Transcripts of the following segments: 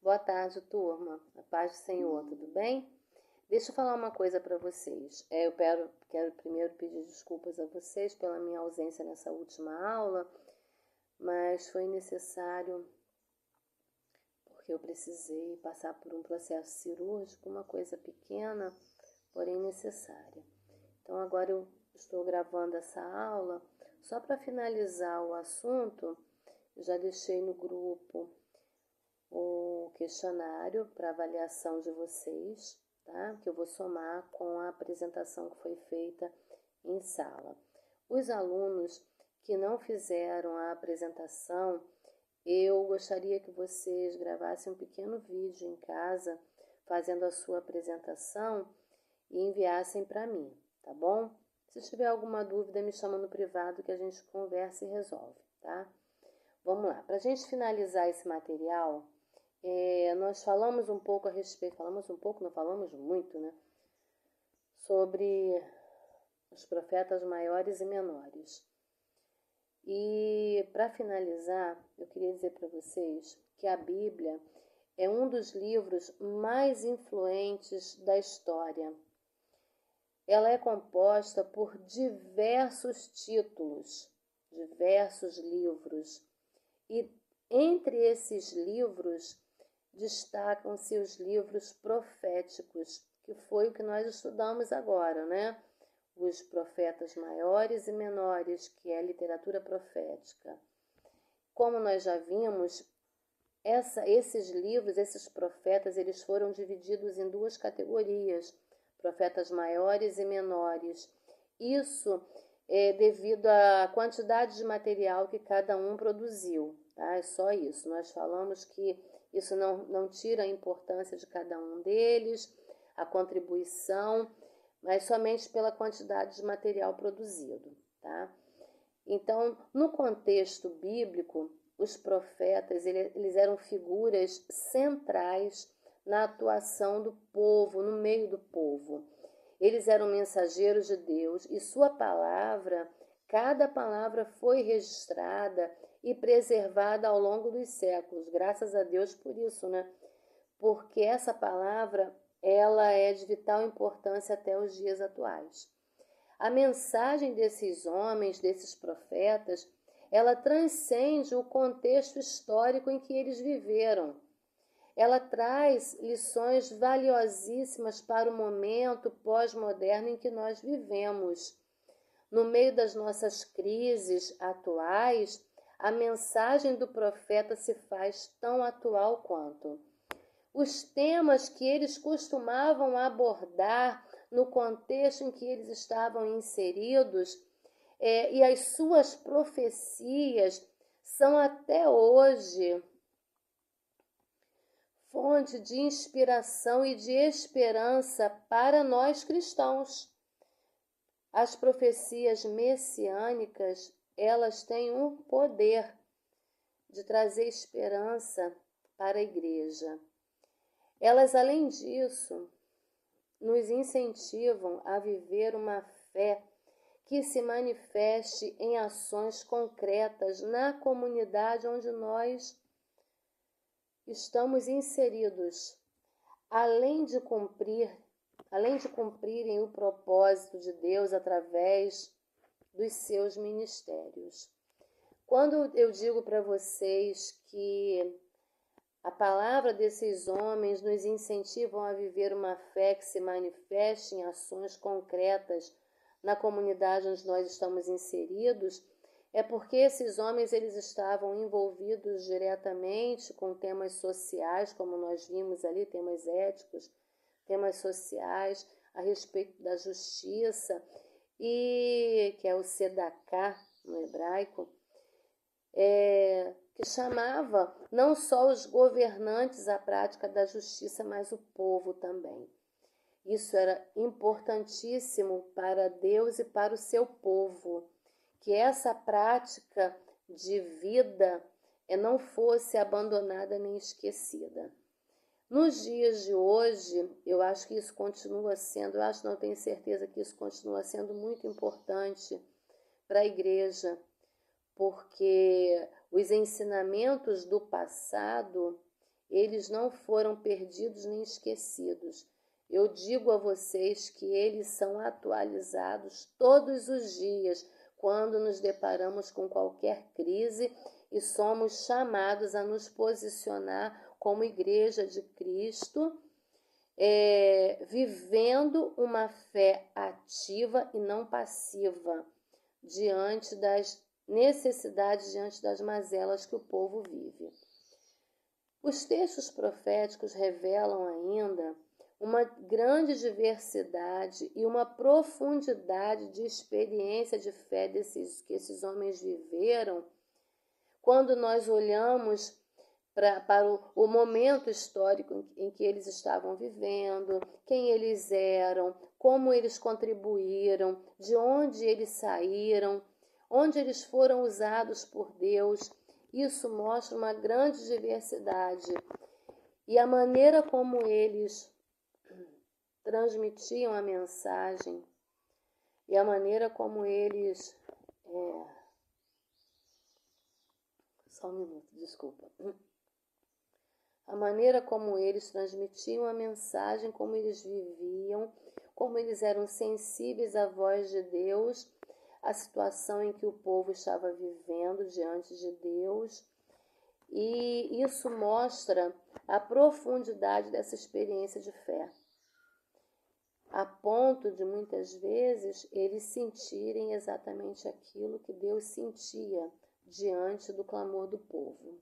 Boa tarde, turma. A paz do Senhor, tudo bem? Deixa eu falar uma coisa para vocês. Eu quero primeiro pedir desculpas a vocês pela minha ausência nessa última aula, mas foi necessário porque eu precisei passar por um processo cirúrgico, uma coisa pequena, porém necessária. Então agora eu estou gravando essa aula. Só para finalizar o assunto, eu já deixei no grupo o questionário para avaliação de vocês, tá? Que eu vou somar com a apresentação que foi feita em sala. Os alunos que não fizeram a apresentação, eu gostaria que vocês gravassem um pequeno vídeo em casa fazendo a sua apresentação e enviassem para mim, tá bom? Se tiver alguma dúvida, me chama no privado que a gente conversa e resolve, tá? Vamos lá. Para a gente finalizar esse material, nós falamos um pouco a respeito, não falamos muito, né? Sobre os profetas maiores e menores. E para finalizar, eu queria dizer para vocês que a Bíblia é um dos livros mais influentes da história. Ela é composta por diversos títulos, diversos livros. E entre esses livros destacam-se os livros proféticos, que foi o que nós estudamos agora, né? Os profetas maiores e menores, que é a literatura profética. Como nós já vimos, esses livros, esses profetas, eles foram divididos em duas categorias, profetas maiores e menores. Isso é devido à quantidade de material que cada um produziu, tá? É só isso. Nós falamos que isso não tira a importância de cada um deles, a contribuição, mas somente pela quantidade de material produzido, tá? Então, no contexto bíblico, os profetas eles eram figuras centrais na atuação do povo, no meio do povo. Eles eram mensageiros de Deus e sua palavra, cada palavra foi registrada e preservada ao longo dos séculos. Graças a Deus por isso, né? Porque essa palavra, ela é de vital importância até os dias atuais. A mensagem desses homens, desses profetas, ela transcende o contexto histórico em que eles viveram. Ela traz lições valiosíssimas para o momento pós-moderno em que nós vivemos. No meio das nossas crises atuais, a mensagem do profeta se faz tão atual quanto. Os temas que eles costumavam abordar no contexto em que eles estavam inseridos e as suas profecias são até hoje fonte de inspiração e de esperança para nós cristãos. As profecias messiânicas, elas têm um poder de trazer esperança para a igreja. Elas, além disso, nos incentivam a viver uma fé que se manifeste em ações concretas na comunidade onde nós estamos inseridos, além de cumprirem o propósito de Deus através dos seus ministérios. Quando eu digo para vocês que a palavra desses homens nos incentivam a viver uma fé que se manifeste em ações concretas na comunidade onde nós estamos inseridos, é porque esses homens eles estavam envolvidos diretamente com temas sociais, como nós vimos ali, temas éticos, temas sociais, a respeito da justiça, e que é o Sedaká no hebraico, que chamava não só os governantes à prática da justiça, mas o povo também. Isso era importantíssimo para Deus e para o seu povo, que essa prática de vida não fosse abandonada nem esquecida. Nos dias de hoje, eu acho que isso continua sendo, não tenho certeza que isso continua sendo muito importante para a igreja, porque os ensinamentos do passado, eles não foram perdidos nem esquecidos. Eu digo a vocês que eles são atualizados todos os dias, quando nos deparamos com qualquer crise e somos chamados a nos posicionar como Igreja de Cristo, vivendo uma fé ativa e não passiva diante das necessidades, diante das mazelas que o povo vive. Os textos proféticos revelam ainda uma grande diversidade e uma profundidade de experiência de fé que esses homens viveram, quando nós olhamos para o momento histórico em que eles estavam vivendo, quem eles eram, como eles contribuíram, de onde eles saíram, onde eles foram usados por Deus. Isso mostra uma grande diversidade. E a maneira como eles transmitiam a mensagem e a maneira como eles... Só um minuto, desculpa. A maneira como eles transmitiam a mensagem, como eles viviam, como eles eram sensíveis à voz de Deus, a situação em que o povo estava vivendo diante de Deus. E isso mostra a profundidade dessa experiência de fé, a ponto de muitas vezes eles sentirem exatamente aquilo que Deus sentia diante do clamor do povo.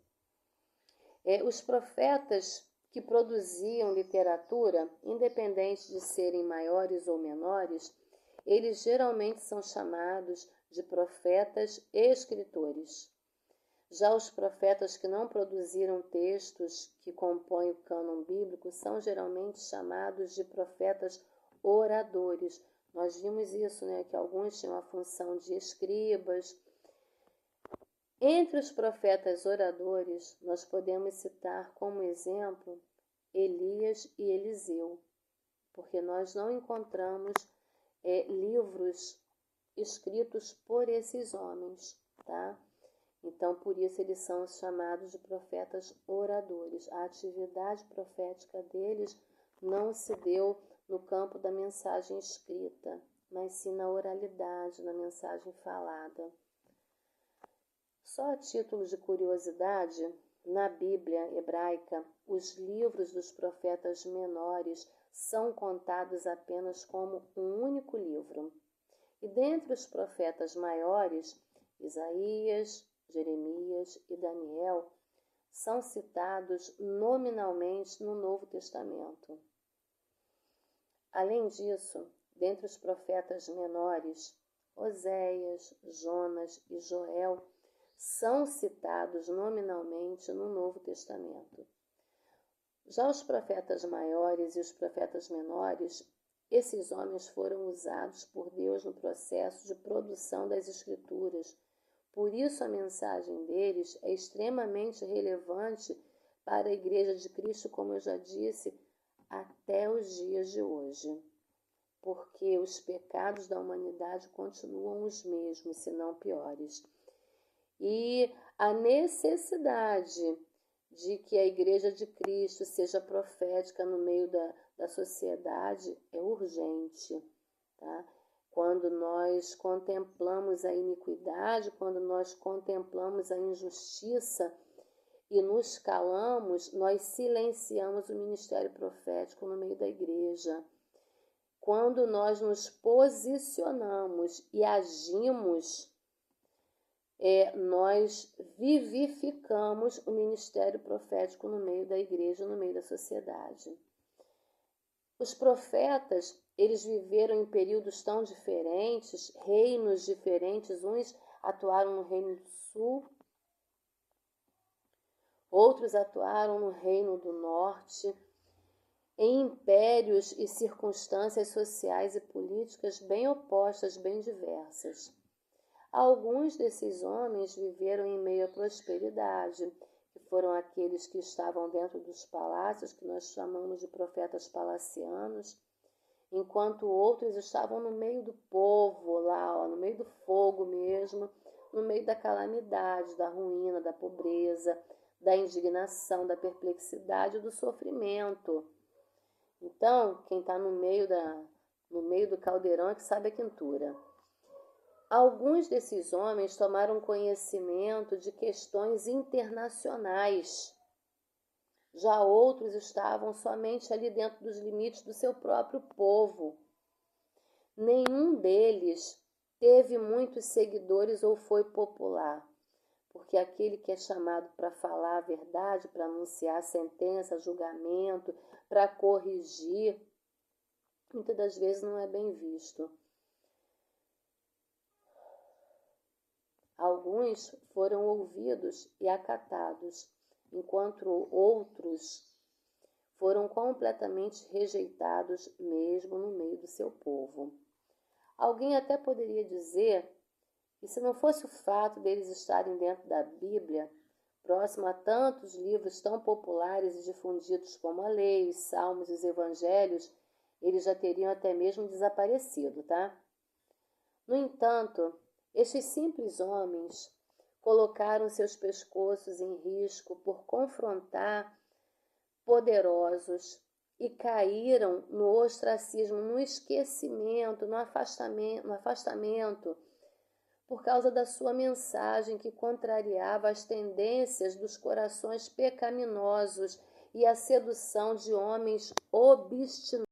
Os profetas que produziam literatura, independente de serem maiores ou menores, eles geralmente são chamados de profetas escritores. Já os profetas que não produziram textos que compõem o cânon bíblico são geralmente chamados de profetas oradores. Nós vimos isso, que alguns tinham a função de escribas. Entre os profetas oradores, nós podemos citar como exemplo Elias e Eliseu, porque nós não encontramos livros escritos por esses homens, tá? Então, por isso eles são chamados de profetas oradores. A atividade profética deles não se deu no campo da mensagem escrita, mas sim na oralidade, na mensagem falada. Só a título de curiosidade, na Bíblia hebraica, os livros dos profetas menores são contados apenas como um único livro. E dentre os profetas maiores, Isaías, Jeremias e Daniel são citados nominalmente no Novo Testamento. Além disso, dentre os profetas menores, Oséias, Jonas e Joel são citados nominalmente no Novo Testamento. Já os profetas maiores e os profetas menores, esses homens foram usados por Deus no processo de produção das Escrituras. Por isso a mensagem deles é extremamente relevante para a Igreja de Cristo, como eu já disse, até os dias de hoje. Porque os pecados da humanidade continuam os mesmos, se não piores. E a necessidade de que a Igreja de Cristo seja profética no meio da sociedade é urgente, tá? Quando nós contemplamos a iniquidade, quando nós contemplamos a injustiça e nos calamos, nós silenciamos o ministério profético no meio da igreja. Quando nós nos posicionamos e agimos, nós vivificamos o ministério profético no meio da igreja, no meio da sociedade. Os profetas, eles viveram em períodos tão diferentes, reinos diferentes, uns atuaram no reino do sul, outros atuaram no reino do norte, em impérios e circunstâncias sociais e políticas bem opostas, bem diversas. Alguns desses homens viveram em meio à prosperidade, que foram aqueles que estavam dentro dos palácios, que nós chamamos de profetas palacianos, enquanto outros estavam no meio do povo, lá, no meio do fogo mesmo, no meio da calamidade, da ruína, da pobreza, da indignação, da perplexidade, do sofrimento. Então, quem está no meio do caldeirão é que sabe a quentura. Alguns desses homens tomaram conhecimento de questões internacionais. Já outros estavam somente ali dentro dos limites do seu próprio povo. Nenhum deles teve muitos seguidores ou foi popular, porque aquele que é chamado para falar a verdade, para anunciar sentença, julgamento, para corrigir, muitas das vezes não é bem visto. Alguns foram ouvidos e acatados, enquanto outros foram completamente rejeitados mesmo no meio do seu povo. Alguém até poderia dizer que se não fosse o fato deles estarem dentro da Bíblia, próximo a tantos livros tão populares e difundidos como a Lei, os Salmos e os Evangelhos, eles já teriam até mesmo desaparecido, tá? No entanto, estes simples homens colocaram seus pescoços em risco por confrontar poderosos e caíram no ostracismo, no esquecimento, no afastamento, por causa da sua mensagem que contrariava as tendências dos corações pecaminosos e a sedução de homens obstinados.